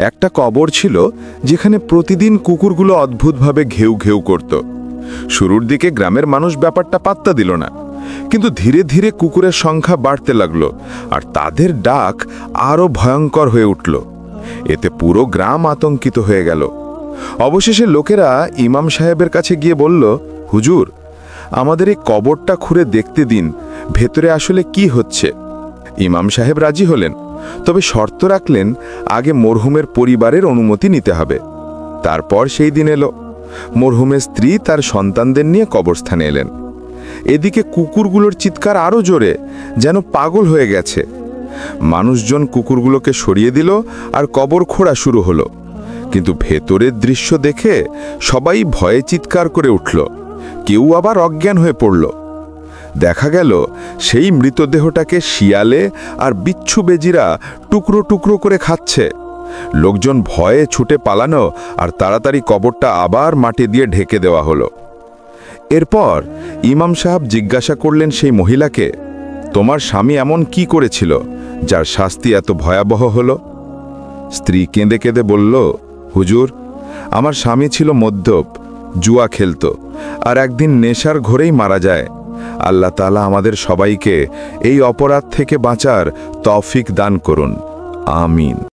একটা কবর ছিল যেখানে প্রতিদিন কুকুরগুলো অদ্ভুতভাবে ঘেউ ঘেউ করত। শুরুর দিকে গ্রামের মানুষ ব্যাপারটা পাত্তা দিল না, কিন্তু ধীরে ধীরে কুকুরের সংখ্যা বাড়তে লাগলো আর তাদের ডাক আরও ভয়ঙ্কর হয়ে উঠল। এতে পুরো গ্রাম আতঙ্কিত হয়ে গেল। অবশেষে লোকেরা ইমাম সাহেবের কাছে গিয়ে বলল, হুজুর, আমাদের এই কবরটা খুঁড়ে দেখতে দিন, ভেতরে আসলে কি হচ্ছে। ইমাম সাহেব রাজি হলেন, তবে শর্ত রাখলেন আগে মরহুমের পরিবারের অনুমতি নিতে হবে। তারপর সেই দিন এলো। মরহুমের স্ত্রী তার সন্তানদের নিয়ে কবরস্থানে এলেন। এদিকে কুকুরগুলোর চিৎকার আরও জোরে, যেন পাগল হয়ে গেছে। মানুষজন কুকুরগুলোকে সরিয়ে দিল আর কবর খোঁড়া শুরু হলো। কিন্তু ভেতরের দৃশ্য দেখে সবাই ভয়ে চিৎকার করে উঠল, কেউ আবার অজ্ঞান হয়ে পড়ল। দেখা গেল সেই মৃতদেহটাকে শিয়ালে আর বিচ্ছু বেজিরা টুকরো টুকরো করে খাচ্ছে। লোকজন ভয়ে ছুটে পালানো আর তাড়াতাড়ি কবরটা আবার মাটি দিয়ে ঢেকে দেওয়া হলো। এরপর ইমাম সাহেব জিজ্ঞাসা করলেন সেই মহিলাকে, তোমার স্বামী এমন কি করেছিল যার শাস্তি এত ভয়াবহ হলো? স্ত্রী কেঁদে কেঁদে বলল, হুজুর, আমার স্বামী ছিল মদ্যপ, জুয়া খেলত আর একদিন নেশার ঘোরেই মারা যায়। আল্লাহ তাআলা আমাদের সবাইকে এই অপরাধ থেকে বাঁচার তৌফিক দান করুন। আমিন।